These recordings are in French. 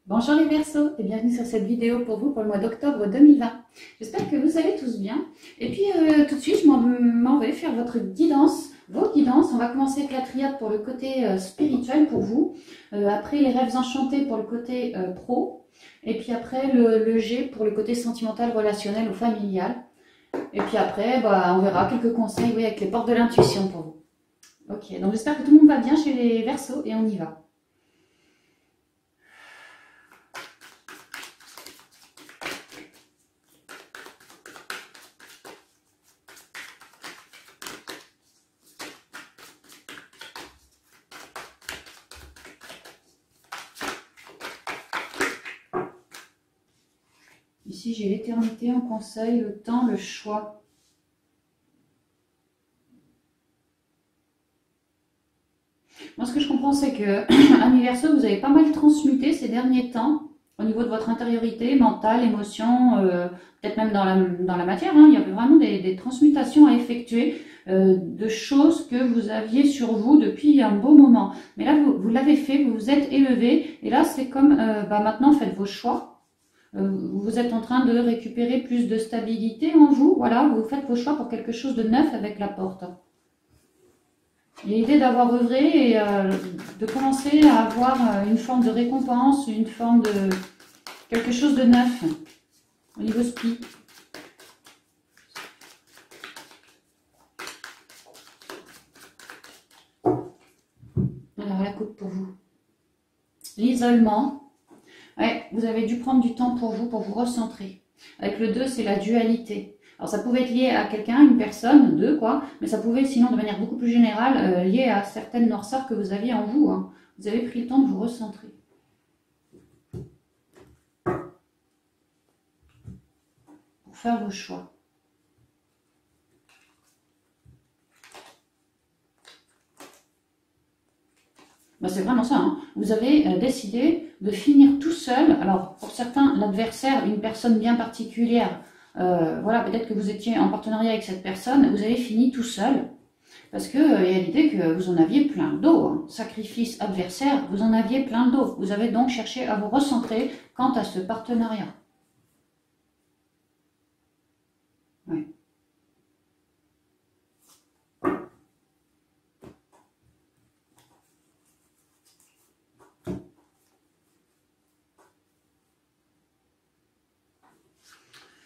Bonjour les Verseaux et bienvenue sur cette vidéo pour vous pour le mois d'octobre 2020. J'espère que vous allez tous bien. Et puis tout de suite, je m'en vais faire votre guidance, vos guidances. On va commencer avec la triade pour le côté spirituel pour vous. Après les rêves enchantés pour le côté pro. Et puis après le G pour le côté sentimental, relationnel ou familial. Et puis après, on verra quelques conseils avec les portes de l'intuition pour vous. Ok, donc j'espère que tout le monde va bien chez les Verseaux et on y va. Ici, j'ai l'éternité en conseil, le temps, le choix. Moi, ce que je comprends, c'est que, amis Verseaux, vous avez pas mal transmuté ces derniers temps au niveau de votre intériorité, mentale, émotion, peut-être même dans la matière. Il y avait vraiment des transmutations à effectuer de choses que vous aviez sur vous depuis un beau moment. Mais là, vous l'avez fait, vous vous êtes élevé. Et là, c'est comme, maintenant, faites vos choix. Vous êtes en train de récupérer plus de stabilité en vous. Voilà, vous faites vos choix pour quelque chose de neuf avec la porte. Il y a l'idée d'avoir œuvré et de commencer à avoir une forme de récompense, une forme de quelque chose de neuf au niveau spi. Alors la coupe pour vous. L'isolement. Ouais, vous avez dû prendre du temps pour vous recentrer. Avec le 2, c'est la dualité. Alors ça pouvait être lié à quelqu'un, une personne, deux quoi, mais ça pouvait sinon de manière beaucoup plus générale lié à certaines noirceurs que vous aviez en vous. Vous avez pris le temps de vous recentrer. Pour faire vos choix. C'est vraiment ça. Vous avez décidé de finir tout seul. Alors pour certains, l'adversaire, une personne bien particulière, voilà, peut-être que vous étiez en partenariat avec cette personne, vous avez fini tout seul. Parce qu'il y a l'idée que vous en aviez plein le dos. Sacrifice adversaire, vous en aviez plein le dos. Vous avez donc cherché à vous recentrer quant à ce partenariat. Oui.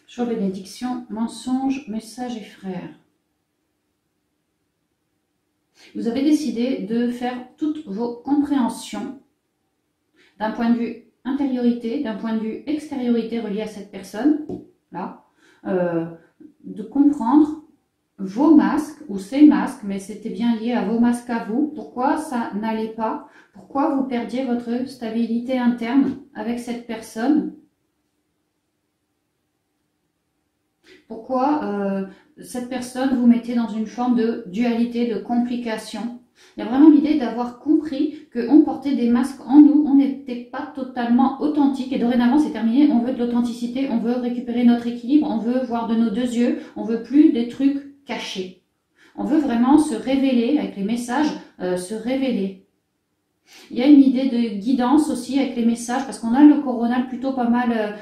Jour bénédiction, mensonge, message et frère. Vous avez décidé de faire toutes vos compréhensions d'un point de vue intériorité, d'un point de vue extériorité relié à cette personne, là, de comprendre vos masques ou ces masques, mais c'était bien lié à vos masques à vous, pourquoi ça n'allait pas, pourquoi vous perdiez votre stabilité interne avec cette personne, pourquoi cette personne vous mettait dans une forme de dualité, de complication. Il y a vraiment l'idée d'avoir compris qu'on portait des masques en nous, on n'était pas totalement authentique et dorénavant c'est terminé, on veut de l'authenticité, on veut récupérer notre équilibre, on veut voir de nos deux yeux, on veut plus des trucs cachés. On veut vraiment se révéler avec les messages, se révéler. Il y a une idée de guidance aussi avec les messages parce qu'on a le coronal plutôt pas mal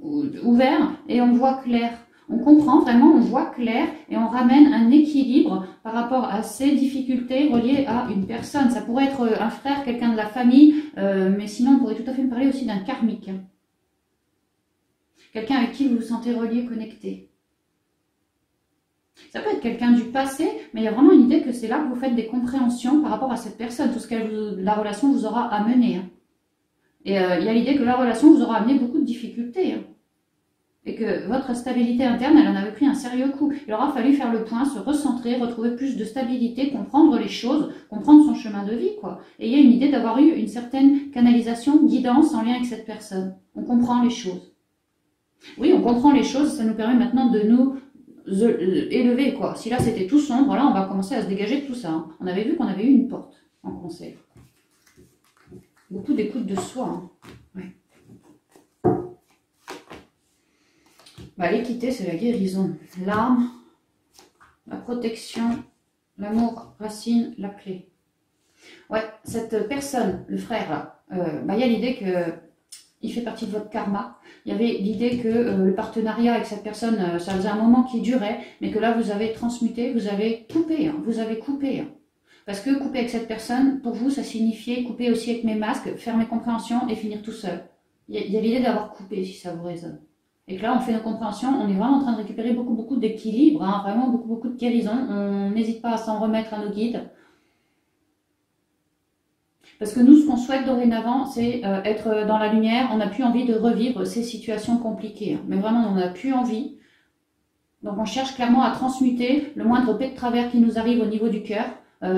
ouvert et on voit clair. On comprend vraiment, on voit clair et on ramène un équilibre par rapport à ces difficultés reliées à une personne. Ça pourrait être un frère, quelqu'un de la famille, mais sinon on pourrait tout à fait parler aussi d'un karmique. Quelqu'un avec qui vous vous sentez relié, connecté. Ça peut être quelqu'un du passé, mais il y a vraiment une idée que c'est là que vous faites des compréhensions par rapport à cette personne, tout ce que la relation vous aura amené. Et il y a l'idée que la relation vous aura amené beaucoup de difficultés. Et que votre stabilité interne, elle en avait pris un sérieux coup. Il aura fallu faire le point, se recentrer, retrouver plus de stabilité, comprendre les choses, comprendre son chemin de vie, quoi. Et il y a une idée d'avoir eu une certaine canalisation, guidance en lien avec cette personne. On comprend les choses. Oui, on comprend les choses, ça nous permet maintenant de nous élever, quoi. Si là c'était tout sombre, là on va commencer à se dégager de tout ça. On avait vu qu'on avait eu une porte en conseil. Beaucoup d'écoute de soi. Ouais. L'équité, c'est la guérison. L'arme, la protection, l'amour, racine, la clé. Ouais, cette personne, le frère, là, y a l'idée que il fait partie de votre karma. Il y avait l'idée que le partenariat avec cette personne, ça faisait un moment qui durait, mais que là, vous avez transmuté, vous avez coupé, vous avez coupé. Parce que couper avec cette personne, pour vous, ça signifiait couper aussi avec mes masques, faire mes compréhensions et finir tout seul. Il y a l'idée d'avoir coupé, si ça vous résonne. Et que là, on fait nos compréhensions, on est vraiment en train de récupérer beaucoup d'équilibre, vraiment beaucoup de guérison. On n'hésite pas à s'en remettre à nos guides. Parce que nous, ce qu'on souhaite dorénavant, c'est être dans la lumière. On n'a plus envie de revivre ces situations compliquées. Mais vraiment, on n'a plus envie. Donc, on cherche clairement à transmuter le moindre pet de travers qui nous arrive au niveau du cœur.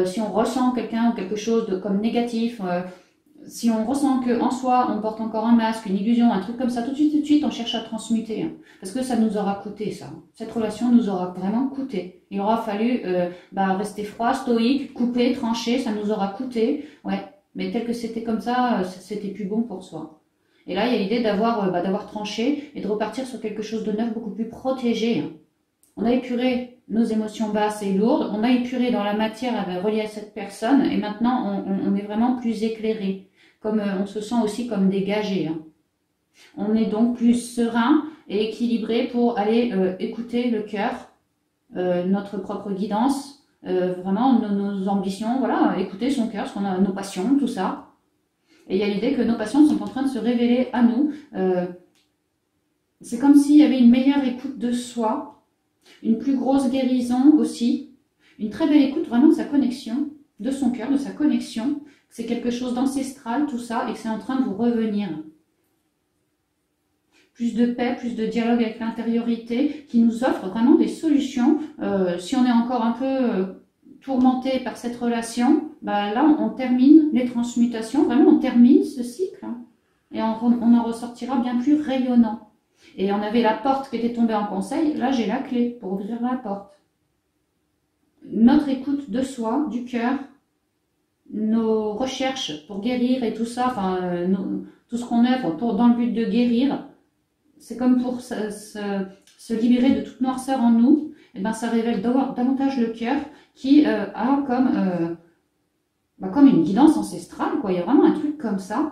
Si on ressent quelqu'un ou quelque chose de comme négatif, si on ressent qu'en soi, on porte encore un masque, une illusion, un truc comme ça, tout de suite, on cherche à transmuter. Parce que ça nous aura coûté, ça. Cette relation nous aura vraiment coûté. Il aura fallu rester froid, stoïque, couper, trancher, ça nous aura coûté. Ouais. Mais tel que c'était comme ça, c'était plus bon pour soi. Et là, il y a l'idée d'avoir tranché et de repartir sur quelque chose de neuf, beaucoup plus protégé. On a épuré nos émotions basses et lourdes, on a épuré dans la matière reliée à cette personne, et maintenant, on est vraiment plus éclairé. Comme on se sent aussi comme dégagé. On est donc plus serein et équilibré pour aller écouter le cœur, notre propre guidance, vraiment nos ambitions, voilà, écouter son cœur, ce qu'on a, nos passions, tout ça. Et il y a l'idée que nos passions sont en train de se révéler à nous. C'est comme s'il y avait une meilleure écoute de soi, une plus grosse guérison aussi, une très belle écoute vraiment de sa connexion, de son cœur, de sa connexion. C'est quelque chose d'ancestral, tout ça, et que c'est en train de vous revenir. Plus de paix, plus de dialogue avec l'intériorité, qui nous offre vraiment des solutions. Si on est encore un peu tourmenté par cette relation, là, on termine les transmutations, vraiment, on termine ce cycle. Et on en ressortira bien plus rayonnant. Et on avait la porte qui était tombée en conseil, là, j'ai la clé pour ouvrir la porte. Notre écoute de soi, du cœur, nos recherches pour guérir et tout ça, tout ce qu'on œuvre dans le but de guérir, c'est comme pour se libérer de toute noirceur en nous, et ça révèle davantage le cœur qui a comme une guidance ancestrale, quoi. Il y a vraiment un truc comme ça,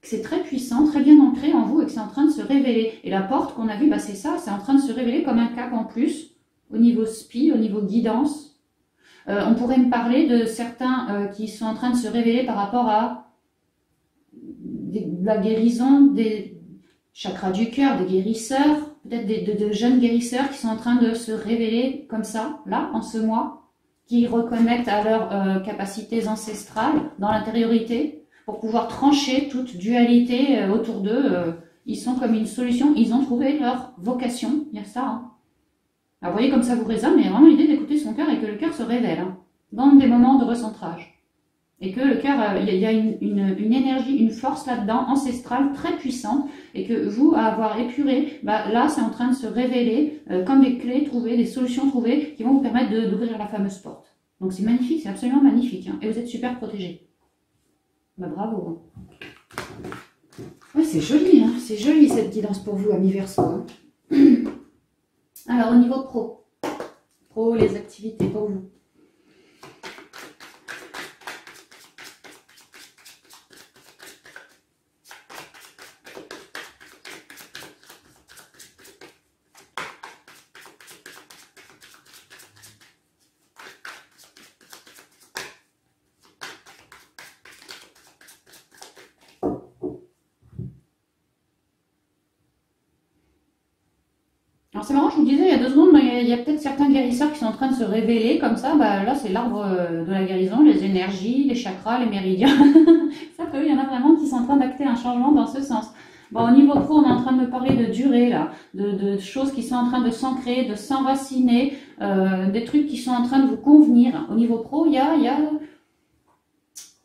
que c'est très puissant, très bien ancré en vous et que c'est en train de se révéler. Et la porte qu'on a vue, c'est ça, c'est en train de se révéler comme un cap en plus, au niveau spi, au niveau guidance. On pourrait me parler de certains qui sont en train de se révéler par rapport à la guérison des chakras du cœur, des guérisseurs, peut-être de jeunes guérisseurs qui sont en train de se révéler comme ça, là, en ce mois, qui reconnectent à leurs capacités ancestrales dans l'intériorité pour pouvoir trancher toute dualité autour d'eux. Ils sont comme une solution, ils ont trouvé leur vocation, il y a ça. Alors, vous voyez comme ça vous résonne, mais il y a vraiment l'idée d'écouter son cœur et que le cœur se révèle dans des moments de recentrage. Et que le cœur, il y a une énergie, une force là-dedans, ancestrale, très puissante, et que vous, à avoir épuré, là, c'est en train de se révéler comme des clés trouvées, des solutions trouvées, qui vont vous permettre d'ouvrir la fameuse porte. Donc c'est magnifique, c'est absolument magnifique, et vous êtes super protégés. Bravo. Ouais, c'est joli cette guidance pour vous, amis Verseau. Alors, au niveau pro, les activités pour vous. Alors c'est marrant, je vous disais il y a 2 secondes, il y a peut-être certains guérisseurs qui sont en train de se révéler comme ça. Là, c'est l'arbre de la guérison, les énergies, les chakras, les méridiens. Ça peut, il y en a vraiment qui sont en train d'acter un changement dans ce sens. Au niveau pro, on est en train de me parler de durée, là, de choses qui sont en train de s'ancrer, de s'enraciner, des trucs qui sont en train de vous convenir. Au niveau pro, il y a...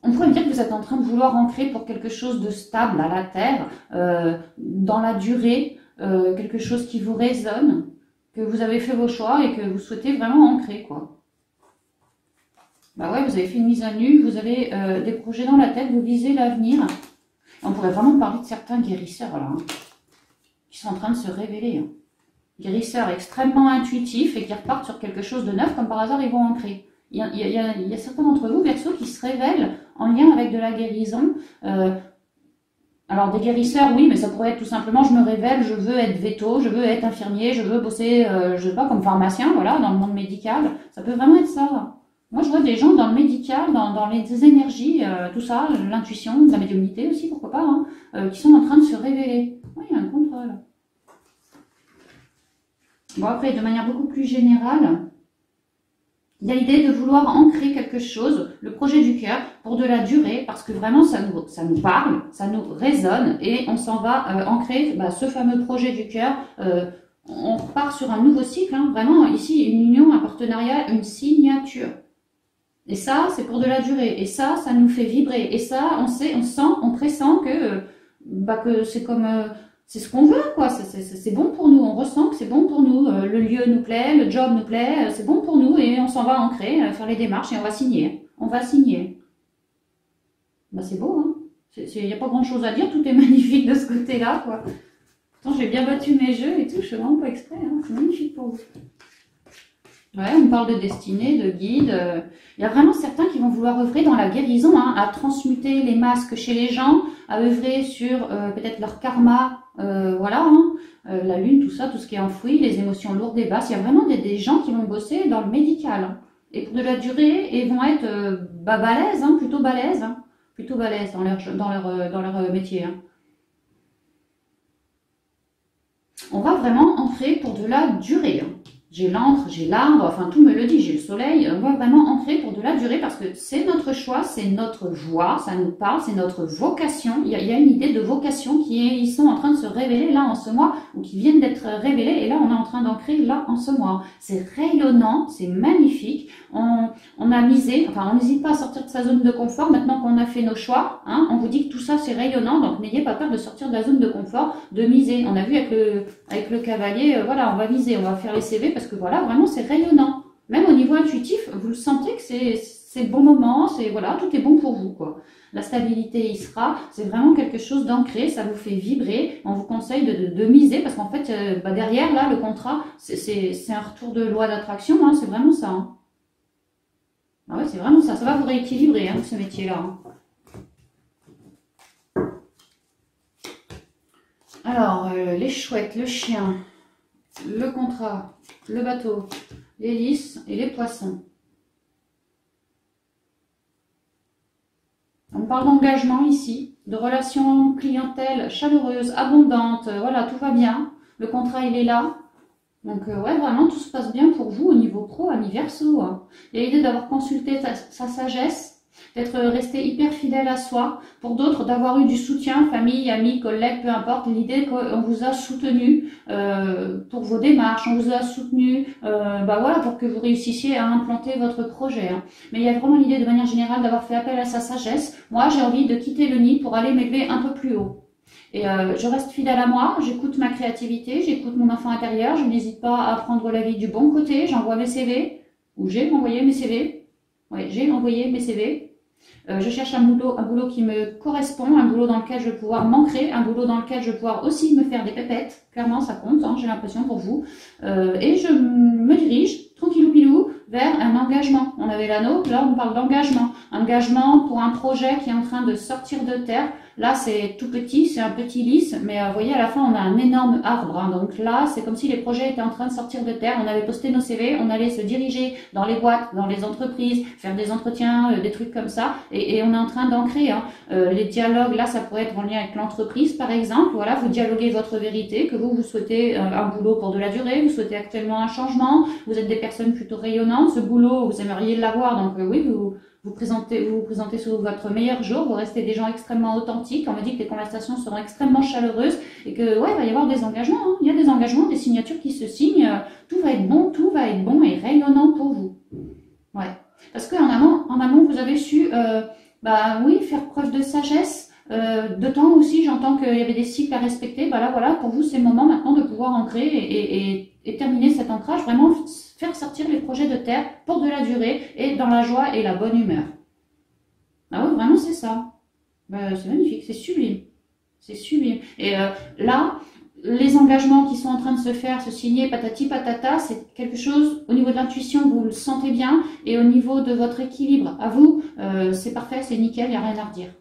On pourrait dire que vous êtes en train de vouloir ancrer pour quelque chose de stable à la terre, dans la durée, quelque chose qui vous résonne, que vous avez fait vos choix et que vous souhaitez vraiment ancrer, quoi. Ouais, vous avez fait une mise à nu, vous avez des projets dans la tête, vous visez l'avenir. On pourrait vraiment parler de certains guérisseurs, là, qui sont en train de se révéler. Guérisseurs extrêmement intuitifs et qui repartent sur quelque chose de neuf, comme par hasard, ils vont ancrer. Il y a certains d'entre vous, Verseau, qui se révèlent en lien avec de la guérison, Alors des guérisseurs, oui, mais ça pourrait être tout simplement, je me révèle, je veux être veto, je veux être infirmier, je veux bosser, je sais pas, comme pharmacien, voilà, dans le monde médical. Ça peut vraiment être ça. Moi, je vois des gens dans le médical, dans les énergies, tout ça, l'intuition, la médiumnité aussi, pourquoi pas, hein, qui sont en train de se révéler. Oui, il y a un contrôle. Bon, après, de manière beaucoup plus générale, il y a l'idée de vouloir ancrer quelque chose, le projet du cœur, pour de la durée, parce que vraiment ça nous parle, ça nous résonne, et on s'en va ancrer ce fameux projet du cœur. On repart sur un nouveau cycle, hein, vraiment ici une union, un partenariat, une signature. Et ça, c'est pour de la durée, et ça nous fait vibrer, et ça, on sent, on pressent que c'est comme... c'est ce qu'on veut, quoi. C'est bon pour nous. On ressent que c'est bon pour nous. Le lieu nous plaît, le job nous plaît. C'est bon pour nous et on s'en va ancrer, faire les démarches et on va signer. On va signer. Bah, c'est beau, hein. Il n'y a pas grand chose à dire. Tout est magnifique de ce côté-là, quoi. Pourtant, j'ai bien battu mes jeux et tout. Je fais vraiment pas exprès, hein. C'est magnifique pour vous. Ouais, on parle de destinée, de guide. Il y a vraiment certains qui vont vouloir œuvrer dans la guérison, hein, à transmuter les masques chez les gens, à œuvrer sur peut-être leur karma, voilà, hein, la lune, tout ça, tout ce qui est enfoui, les émotions lourdes et basses. Il y a vraiment des gens qui vont bosser dans le médical, hein, et pour de la durée, et vont être balèzes, hein, plutôt balèzes dans leur métier. Hein. On va vraiment entrer pour de la durée. Hein. J'ai l'encre, j'ai l'arbre, enfin tout me le dit, j'ai le soleil. On va vraiment entrer pour de la durée parce que c'est notre choix, c'est notre joie, ça nous parle, c'est notre vocation. Il y a une idée de vocation ils sont en train de se révéler là en ce mois ou qui viennent d'être révélés et là on est en train d'ancrer là en ce mois. C'est rayonnant, c'est magnifique. On a misé, enfin on n'hésite pas à sortir de sa zone de confort maintenant qu'on a fait nos choix. Hein, on vous dit que tout ça c'est rayonnant, donc n'ayez pas peur de sortir de la zone de confort, de miser. On a vu avec le cavalier, voilà, on va miser, on va faire les CV parce que voilà, vraiment c'est rayonnant. Même au niveau intuitif, vous le sentez que c'est le bon moment, voilà, tout est bon pour vous, quoi. La stabilité y sera, c'est vraiment quelque chose d'ancré, ça vous fait vibrer. On vous conseille de miser parce qu'en fait, derrière là, le contrat, c'est un retour de loi d'attraction, hein, c'est vraiment ça. Hein. Ah ouais, c'est vraiment ça. Ça va vous rééquilibrer, hein, ce métier-là. Hein. Alors, les chouettes, le chien, le contrat, le bateau, les lys et les poissons. On parle d'engagement ici, de relations clientèle chaleureuse, abondante, voilà, tout va bien. Le contrat, il est là. Donc, ouais, vraiment, tout se passe bien pour vous au niveau pro, ami Verseau. Hein. Il y a l'idée d'avoir consulté sa sagesse, d'être resté hyper fidèle à soi. Pour d'autres, d'avoir eu du soutien, famille, amis, collègues, peu importe. L'idée qu'on vous a soutenu pour vos démarches, on vous a soutenu voilà, pour que vous réussissiez à implanter votre projet. Hein. Mais il y a vraiment l'idée de manière générale d'avoir fait appel à sa sagesse. Moi, j'ai envie de quitter le nid pour aller m'élever un peu plus haut. Et je reste fidèle à moi, j'écoute ma créativité, j'écoute mon enfant intérieur, je n'hésite pas à prendre la vie du bon côté, j'envoie mes CV, ou j'ai envoyé mes CV. Oui, j'ai envoyé mes CV. Je cherche un boulot qui me correspond, un boulot dans lequel je vais pouvoir m'ancrer, un boulot dans lequel je vais pouvoir aussi me faire des pépettes. Clairement, ça compte, hein, j'ai l'impression pour vous. Et je me dirige, tranquillou pilou, vers un engagement. On avait l'anneau, là on parle d'engagement. Engagement pour un projet qui est en train de sortir de terre. Là, c'est tout petit, c'est un petit lys, mais vous voyez, à la fin, on a un énorme arbre. Hein. Donc là, c'est comme si les projets étaient en train de sortir de terre. On avait posté nos CV, on allait se diriger dans les boîtes, dans les entreprises, faire des entretiens, des trucs comme ça. Et on est en train d'ancrer. Hein. Les dialogues, là, ça pourrait être en lien avec l'entreprise, par exemple. Voilà, vous dialoguez votre vérité, que vous souhaitez un boulot pour de la durée, vous souhaitez actuellement un changement, vous êtes des personnes plutôt rayonnantes. Ce boulot, vous aimeriez l'avoir, donc oui, vous vous présentez sous votre meilleur jour, vous restez des gens extrêmement authentiques. On me dit que les conversations seront extrêmement chaleureuses et que ouais, il va y avoir des engagements. Hein. Il y a des engagements, des signatures qui se signent. Tout va être bon et rayonnant pour vous. Ouais. Parce qu'en amont, vous avez su, oui, faire preuve de sagesse. De temps aussi, j'entends qu'il y avait des cycles à respecter. Bah là, voilà, pour vous, c'est le moment maintenant de pouvoir ancrer et terminer cet ancrage, vraiment faire sortir les projets de terre pour de la durée et dans la joie et la bonne humeur. Ah oui, vraiment, c'est ça. C'est magnifique, c'est sublime. C'est sublime. Et là, les engagements qui sont en train de se faire, se signer, patati patata, c'est quelque chose, au niveau de l'intuition, vous le sentez bien, et au niveau de votre équilibre, à vous, c'est parfait, c'est nickel, il n'y a rien à redire.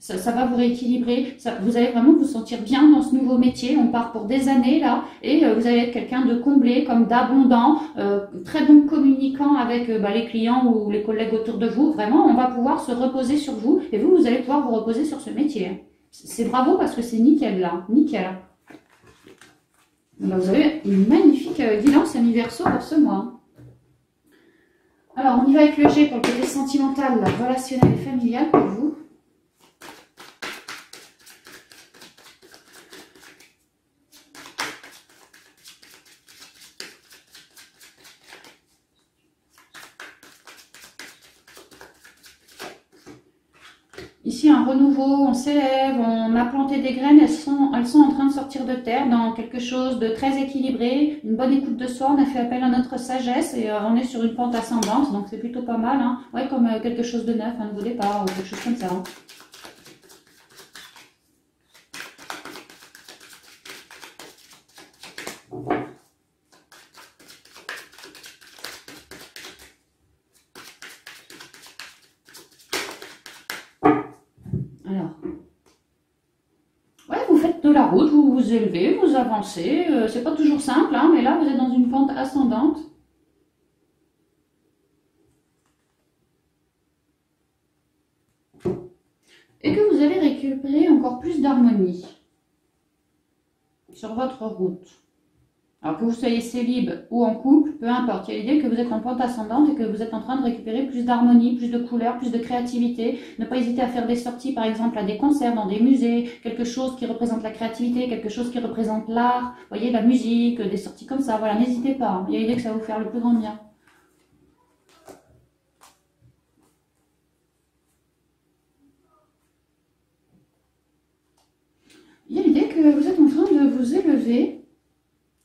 Ça va vous rééquilibrer, vous allez vraiment vous sentir bien dans ce nouveau métier. On part pour des années là et vous allez être quelqu'un de comblé, comme d'abondant, très bon communicant avec les clients ou les collègues autour de vous. Vraiment, on va pouvoir se reposer sur vous et vous allez pouvoir vous reposer sur ce métier. C'est bravo parce que c'est nickel là, nickel. Vous avez une magnifique guidance ami Verseau pour ce mois. Alors, on y va avec le G pour le côté sentimental, relationnel et familial pour vous. Ici, un renouveau, on s'élève, on a planté des graines, elles sont en train de sortir de terre dans quelque chose de très équilibré, une bonne écoute de soi, on a fait appel à notre sagesse et on est sur une pente ascendante, donc c'est plutôt pas mal, hein. Ouais, comme quelque chose de neuf, un nouveau départ ou quelque chose comme ça. Hein. Alors, ouais, vous faites de la route, vous vous élevez, vous avancez. C'est pas toujours simple, hein, mais là, vous êtes dans une pente ascendante. Et que vous allez récupérer encore plus d'harmonie sur votre route. Alors que vous soyez célib ou en couple, peu importe, il y a l'idée que vous êtes en pente ascendante et que vous êtes en train de récupérer plus d'harmonie, plus de couleurs, plus de créativité. Ne pas hésiter à faire des sorties, par exemple, à des concerts, dans des musées, quelque chose qui représente la créativité, quelque chose qui représente l'art, vous voyez, la musique, des sorties comme ça. Voilà, n'hésitez pas, hein. Il y a l'idée que ça va vous faire le plus grand bien. Il y a l'idée que vous êtes en train de vous élever,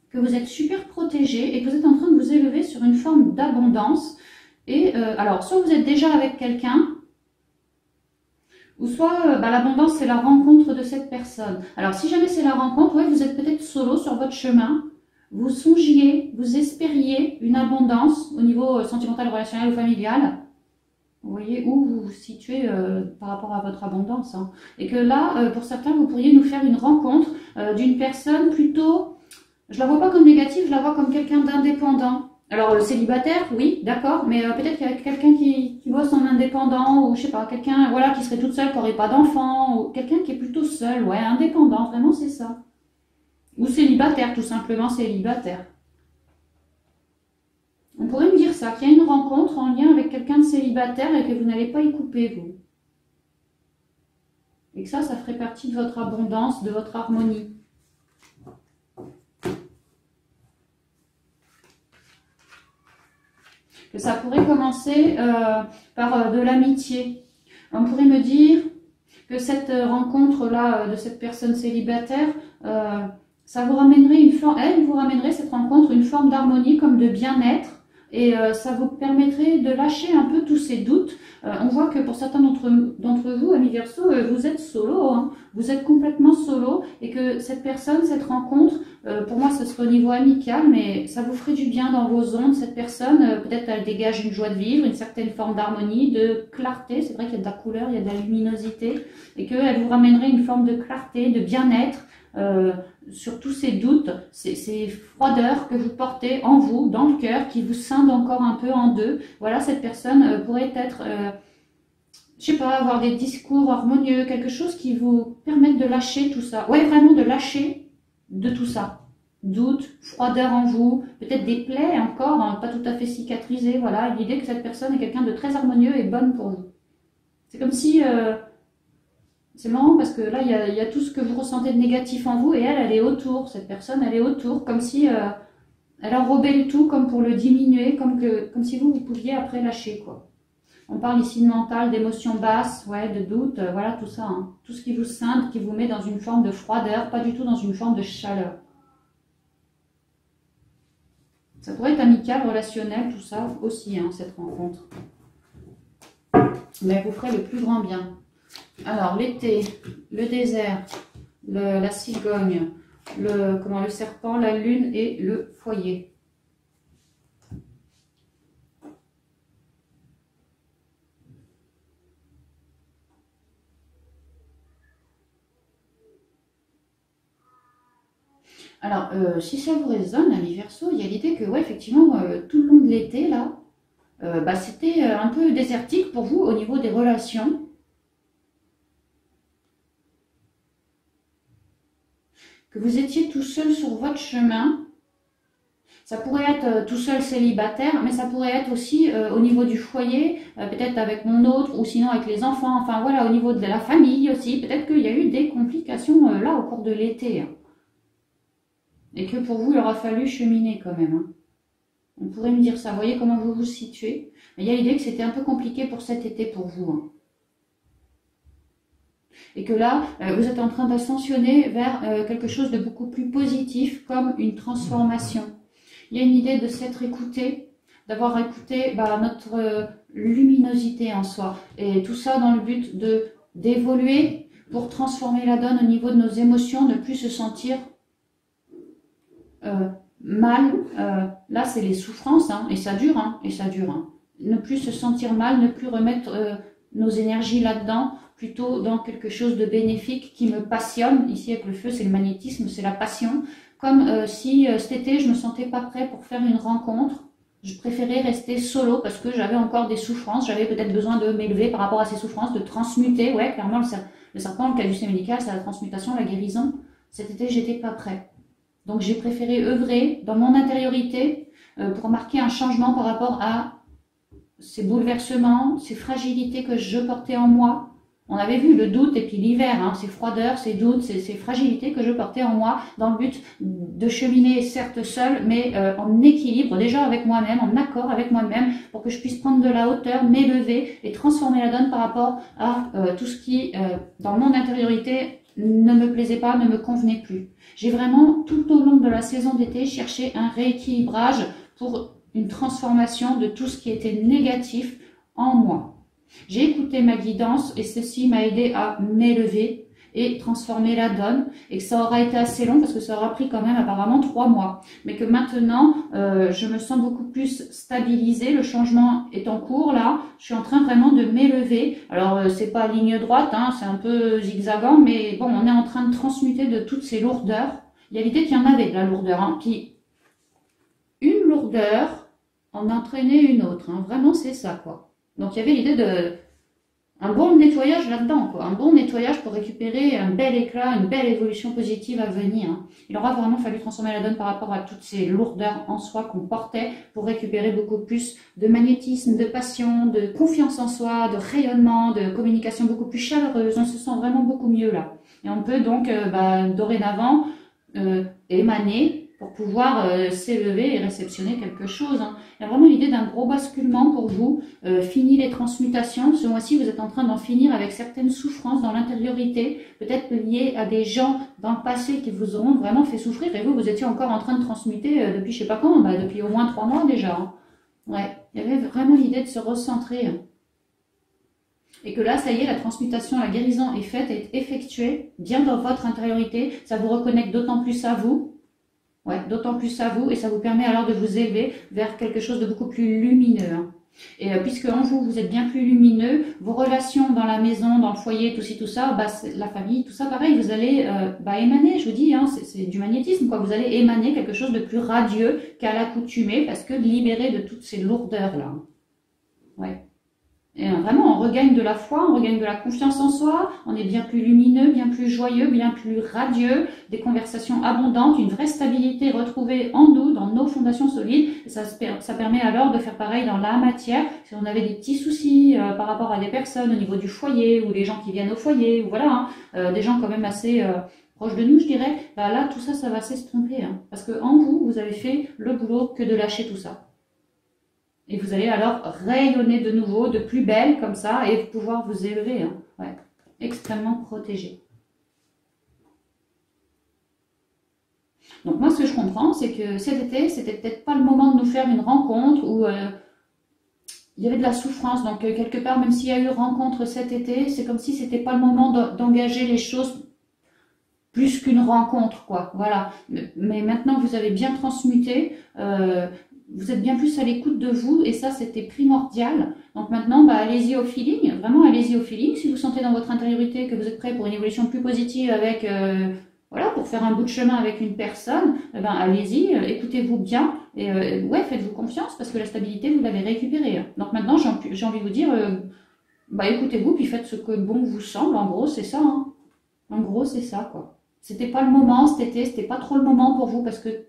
que vous êtes super protégé et que vous êtes en train de vous élever sur une forme d'abondance. Et alors, soit vous êtes déjà avec quelqu'un, ou soit l'abondance, c'est la rencontre de cette personne. Alors, si jamais c'est la rencontre, ouais, vous êtes peut-être solo sur votre chemin. Vous songiez, vous espériez une abondance au niveau sentimental, relationnel ou familial. Vous voyez où vous vous situez par rapport à votre abondance. Hein. Et que là, pour certains, vous pourriez nous faire une rencontre d'une personne plutôt... Je la vois pas comme négative, je la vois comme quelqu'un d'indépendant. Alors, célibataire, oui, d'accord, mais peut-être qu'il y a quelqu'un qui bosse en indépendant, ou je sais pas, quelqu'un voilà, qui serait toute seule, qui n'aurait pas d'enfant, ou quelqu'un qui est plutôt seul, ouais, indépendant, vraiment c'est ça. Ou célibataire, tout simplement célibataire. On pourrait me dire ça, qu'il y a une rencontre en lien avec quelqu'un de célibataire et que vous n'allez pas y couper, vous. Et que ça ferait partie de votre abondance, de votre harmonie. Que ça pourrait commencer par de l'amitié. On pourrait me dire que cette rencontre-là de cette personne célibataire, ça vous ramènerait elle vous ramènerait cette rencontre une forme d'harmonie, comme de bien-être, et ça vous permettrait de lâcher un peu tous ces doutes. On voit que pour certains d'entre vous, amis Verseau, vous êtes solo, hein, vous êtes complètement solo, et que cette personne, cette rencontre, pour moi ce serait au niveau amical, mais ça vous ferait du bien dans vos ondes. Cette personne, peut-être elle dégage une joie de vivre, une certaine forme d'harmonie, de clarté, c'est vrai qu'il y a de la couleur, il y a de la luminosité, et qu'elle vous ramènerait une forme de clarté, de bien-être, sur tous ces doutes, ces froideurs que vous portez en vous, dans le cœur, qui vous scindent encore un peu en deux. Voilà, cette personne pourrait être, je sais pas, avoir des discours harmonieux, quelque chose qui vous permette de lâcher tout ça. Ouais, vraiment de lâcher de tout ça. Doute, froideur en vous, peut-être des plaies encore, hein, pas tout à fait cicatrisées. Voilà, l'idée que cette personne est quelqu'un de très harmonieux et bonne pour vous. C'est comme si... c'est marrant parce que là, il y a tout ce que vous ressentez de négatif en vous et elle est autour. Cette personne, elle est autour, comme si elle enrobait le tout, comme pour le diminuer, comme si vous pouviez après lâcher, quoi. On parle ici de mental, d'émotions basses, ouais, de doute, voilà tout ça. Hein. Tout ce qui vous scinde, qui vous met dans une forme de froideur, pas du tout dans une forme de chaleur. Ça pourrait être amical, relationnel, tout ça aussi, hein, cette rencontre. Mais elle vous ferait le plus grand bien. Alors, l'été, le désert, la cigogne, le serpent, la lune et le foyer. Alors, si ça vous résonne, ami Verseau, il y a l'idée que, ouais, effectivement, tout le long de l'été, là, c'était un peu désertique pour vous au niveau des relations. Que vous étiez tout seul sur votre chemin. Ça pourrait être tout seul célibataire, mais ça pourrait être aussi au niveau du foyer, peut-être avec mon autre, ou sinon avec les enfants, enfin voilà, au niveau de la famille aussi. Peut-être qu'il y a eu des complications là au cours de l'été. Hein. Et que pour vous, il aura fallu cheminer quand même. Hein. On pourrait me dire ça, vous voyez comment vous vous situez. Mais il y a l'idée que c'était un peu compliqué pour cet été pour vous. Hein. Et que là, vous êtes en train d'ascensionner vers quelque chose de beaucoup plus positif, comme une transformation. Il y a une idée de s'être écouté, d'avoir écouté notre luminosité en soi. Et tout ça dans le but d'évoluer pour transformer la donne au niveau de nos émotions, ne plus se sentir mal. Là, c'est les souffrances, hein, et ça dure, hein, et ça dure. Hein. Ne plus se sentir mal, ne plus remettre nos énergies là-dedans, plutôt dans quelque chose de bénéfique qui me passionne. Ici, avec le feu, c'est le magnétisme, c'est la passion. Comme si cet été, je me sentais pas prêt pour faire une rencontre. Je préférais rester solo parce que j'avais encore des souffrances. J'avais peut-être besoin de m'élever par rapport à ces souffrances, de transmuter. Ouais, clairement, le serpent, le caducée médical, c'est la transmutation, la guérison. Cet été, j'étais pas prêt. Donc, j'ai préféré œuvrer dans mon intériorité pour marquer un changement par rapport à ces bouleversements, ces fragilités que je portais en moi. On avait vu le doute et puis l'hiver, hein, ces froideurs, ces doutes, ces fragilités que je portais en moi dans le but de cheminer certes seul, mais en équilibre, déjà avec moi-même, en accord avec moi-même, pour que je puisse prendre de la hauteur, m'élever et transformer la donne par rapport à tout ce qui, dans mon intériorité, ne me plaisait pas, ne me convenait plus. J'ai vraiment, tout au long de la saison d'été, cherché un rééquilibrage pour une transformation de tout ce qui était négatif en moi. J'ai écouté ma guidance et ceci m'a aidé à m'élever et transformer la donne, et que ça aura été assez long parce que ça aura pris quand même apparemment 3 mois, mais que maintenant je me sens beaucoup plus stabilisée, le changement est en cours là, je suis en train vraiment de m'élever. Alors c'est pas ligne droite, hein, c'est un peu zigzagant, mais bon, on est en train de transmuter de toutes ces lourdeurs. Il y a l'idée qu'il y en avait de la lourdeur, hein, puis une lourdeur en entraîner une autre, hein, vraiment c'est ça quoi. Donc il y avait l'idée de un bon nettoyage là-dedans, quoi. Un bon nettoyage pour récupérer un bel éclat, une belle évolution positive à venir. Hein. Il aura vraiment fallu transformer la donne par rapport à toutes ces lourdeurs en soi qu'on portait pour récupérer beaucoup plus de magnétisme, de passion, de confiance en soi, de rayonnement, de communication beaucoup plus chaleureuse. On se sent vraiment beaucoup mieux là. Et on peut donc dorénavant émaner pour pouvoir s'élever et réceptionner quelque chose. Hein. Il y a vraiment l'idée d'un gros basculement pour vous. Fini les transmutations. Ce mois-ci, vous êtes en train d'en finir avec certaines souffrances dans l'intériorité, peut-être liées à des gens dans le passé qui vous auront vraiment fait souffrir. Et vous, vous étiez encore en train de transmuter depuis je sais pas quand, depuis au moins 3 mois déjà. Hein. Ouais, il y avait vraiment l'idée de se recentrer. Hein. Et que là, ça y est, la transmutation, la guérison est faite, est effectuée, bien dans votre intériorité. Ça vous reconnecte d'autant plus à vous. Ouais, d'autant plus à vous, et ça vous permet alors de vous élever vers quelque chose de beaucoup plus lumineux. Hein. Et puisque en vous, vous êtes bien plus lumineux, vos relations dans la maison, dans le foyer, tout ci, tout ça, la famille, tout ça, pareil, vous allez émaner, je vous dis, hein, c'est du magnétisme, quoi. Vous allez émaner quelque chose de plus radieux qu'à l'accoutumée, parce que libéré de toutes ces lourdeurs-là. Ouais. Et vraiment, on regagne de la foi, on regagne de la confiance en soi, on est bien plus lumineux, bien plus joyeux, bien plus radieux, des conversations abondantes, une vraie stabilité retrouvée en nous, dans nos fondations solides. Et ça permet alors de faire pareil dans la matière. Si on avait des petits soucis par rapport à des personnes au niveau du foyer, ou les gens qui viennent au foyer, ou voilà, hein, des gens quand même assez proches de nous, je dirais, là, tout ça, ça va s'estomper. Hein, parce que en vous, vous avez fait le boulot que de lâcher tout ça. Et vous allez alors rayonner de nouveau, de plus belle comme ça, et pouvoir vous élever. Hein. Ouais. Extrêmement protégé. Donc moi, ce que je comprends, c'est que cet été, c'était peut-être pas le moment de nous faire une rencontre où il y avait de la souffrance. Donc quelque part, même s'il y a eu rencontre cet été, c'est comme si c'était pas le moment d'engager les choses plus qu'une rencontre, quoi. Voilà. Mais maintenant, vous avez bien transmuté. Vous êtes bien plus à l'écoute de vous, et ça, c'était primordial. Donc maintenant, allez-y au feeling, vraiment allez-y au feeling. Si vous sentez dans votre intériorité que vous êtes prêt pour une évolution plus positive avec voilà, pour faire un bout de chemin avec une personne, eh ben, allez-y, écoutez-vous bien, et ouais, faites-vous confiance, parce que la stabilité, vous l'avez récupérée. Donc maintenant, j'ai envie de vous dire, bah écoutez-vous, puis faites ce que bon vous semble, en gros, c'est ça, hein. En gros, c'est ça, quoi. C'était pas le moment cet été, c'était pas trop le moment pour vous, parce que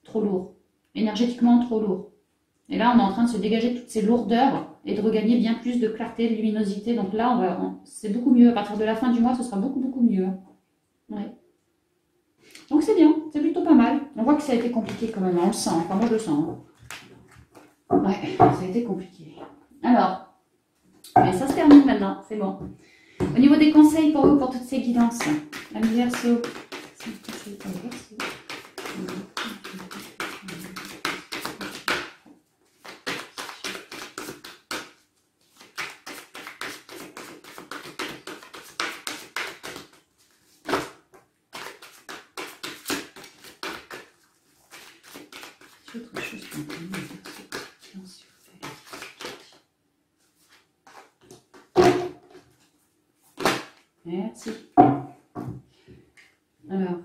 trop lourd. Énergétiquement, trop lourd. Et là, on est en train de se dégager toutes ces lourdeurs et de regagner bien plus de clarté, de luminosité. Donc là, c'est beaucoup mieux. À partir de la fin du mois, ce sera beaucoup, beaucoup mieux. Ouais. Donc c'est bien, c'est plutôt pas mal. On voit que ça a été compliqué quand même, on le sent. Enfin, moi, je le sens. Ouais, ça a été compliqué. Alors, mais ça se termine maintenant, c'est bon. Au niveau des conseils pour vous, pour toutes ces guidances, Amis Verseau. Autre chose qu'on peut dire, merci. Alors,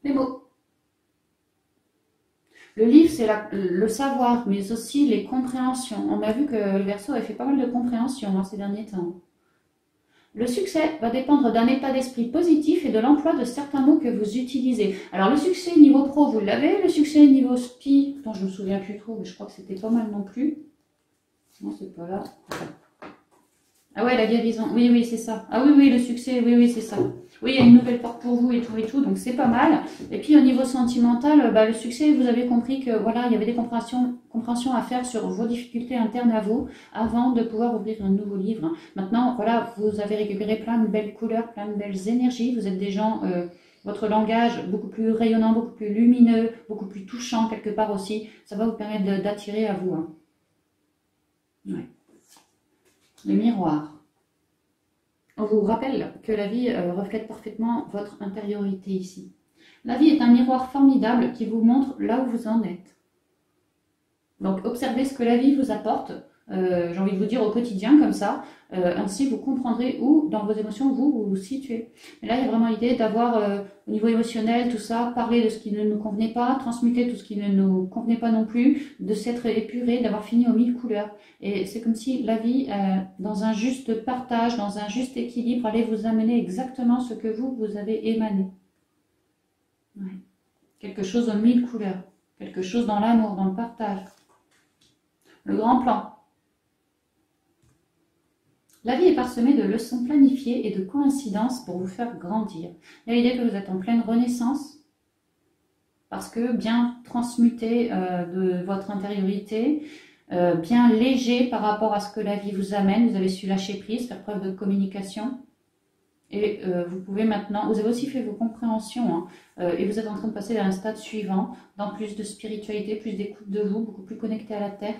les mots. Le livre, c'est le savoir, mais aussi les compréhensions. On a vu que le Verseau a fait pas mal de compréhension ces derniers temps. Le succès va dépendre d'un état d'esprit positif et de l'emploi de certains mots que vous utilisez. Alors, le succès niveau pro, vous l'avez. Le succès niveau spi, dont je ne me souviens plus trop, mais je crois que c'était pas mal non plus. Non, c'est pas là. Ah ouais, la guérison. Oui, oui, c'est ça. Ah oui, oui, le succès. Oui, oui, c'est ça. Oui, il y a une nouvelle porte pour vous et tout, donc c'est pas mal. Et puis, au niveau sentimental, le succès, vous avez compris que voilà, il y avait des compréhensions à faire sur vos difficultés internes à vous avant de pouvoir ouvrir un nouveau livre. Maintenant, voilà, vous avez récupéré plein de belles couleurs, plein de belles énergies. Vous êtes des gens, votre langage beaucoup plus rayonnant, beaucoup plus lumineux, beaucoup plus touchant quelque part aussi. Ça va vous permettre d'attirer à vous. Hein. Ouais. Le miroir. On vous rappelle que la vie reflète parfaitement votre intériorité ici. La vie est un miroir formidable qui vous montre là où vous en êtes. Donc observez ce que la vie vous apporte, j'ai envie de vous dire au quotidien comme ça, ainsi vous comprendrez où dans vos émotions vous vous situez. Mais là il y a vraiment l'idée d'avoir au niveau émotionnel tout ça, parler de ce qui ne nous convenait pas, transmuter tout ce qui ne nous convenait pas non plus, de s'être épuré, d'avoir fini aux 1000 couleurs. Et c'est comme si la vie, dans un juste partage, dans un juste équilibre, allait vous amener exactement ce que vous avez émané. Ouais. Quelque chose aux 1000 couleurs, quelque chose dans l'amour, dans le partage. Le grand plan. La vie est parsemée de leçons planifiées et de coïncidences pour vous faire grandir. Il y a l'idée que vous êtes en pleine renaissance, parce que bien transmuté de votre intériorité, bien léger par rapport à ce que la vie vous amène, vous avez su lâcher prise, faire preuve de communication. Et vous pouvez maintenant, vous avez aussi fait vos compréhensions, hein, et vous êtes en train de passer à un stade suivant, dans plus de spiritualité, plus d'écoute de vous, beaucoup plus connecté à la terre.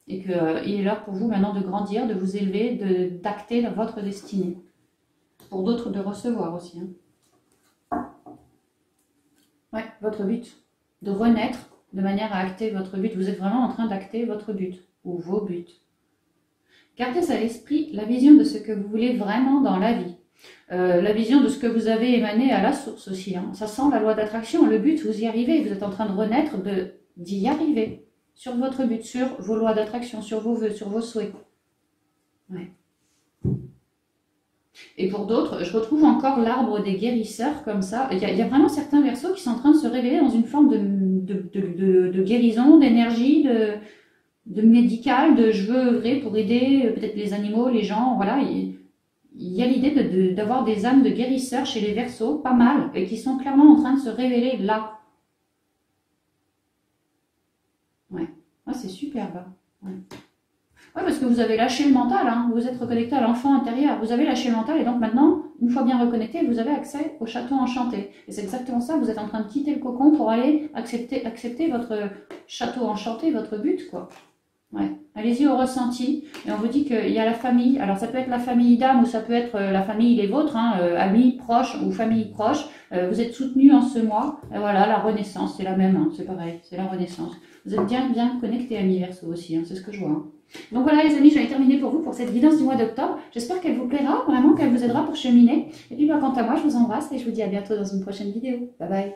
Et qu'il est l'heure pour vous maintenant de grandir, de vous élever, d'acter votre destinée. Pour d'autres, de recevoir aussi. Hein. Ouais, votre but. De renaître de manière à acter votre but. Vous êtes vraiment en train d'acter votre but, ou vos buts. Gardez à l'esprit la vision de ce que vous voulez vraiment dans la vie. La vision de ce que vous avez émané à la source aussi. Hein. Ça sent la loi d'attraction. Le but, vous y arrivez. Vous êtes en train de renaître, d'y arriver. Sur votre but, sur vos lois d'attraction, sur vos vœux, sur vos souhaits. Ouais. Et pour d'autres, je retrouve encore l'arbre des guérisseurs comme ça. Il y a vraiment certains Verseaux qui sont en train de se révéler dans une forme de guérison, d'énergie, de médical, de je veux œuvrer pour aider peut-être les animaux, les gens. Voilà, il y a l'idée d'avoir des âmes de guérisseurs chez les Verseaux, pas mal, et qui sont clairement en train de se révéler là. Ouais, ah, c'est superbe. Ouais. Ouais, parce que vous avez lâché le mental, hein. Vous êtes reconnecté à l'enfant intérieur. Vous avez lâché le mental et donc maintenant, une fois bien reconnecté, vous avez accès au château enchanté. Et c'est exactement ça, vous êtes en train de quitter le cocon pour aller accepter votre château enchanté, votre but, quoi. Ouais. Allez-y au ressenti. Et on vous dit qu'il y a la famille. Alors ça peut être la famille d'âme ou ça peut être la famille, les vôtres, hein, amis proches ou famille proche. Vous êtes soutenus en ce mois. Et voilà, la renaissance, c'est la même, hein, c'est pareil, c'est la renaissance. Vous êtes bien connectés, amis Verseau aussi, hein, c'est ce que je vois. Hein. Donc voilà les amis, j'en ai terminé pour vous pour cette guidance du mois d'octobre. J'espère qu'elle vous plaira, vraiment qu'elle vous aidera pour cheminer. Et puis quant à moi, je vous embrasse et je vous dis à bientôt dans une prochaine vidéo. Bye bye.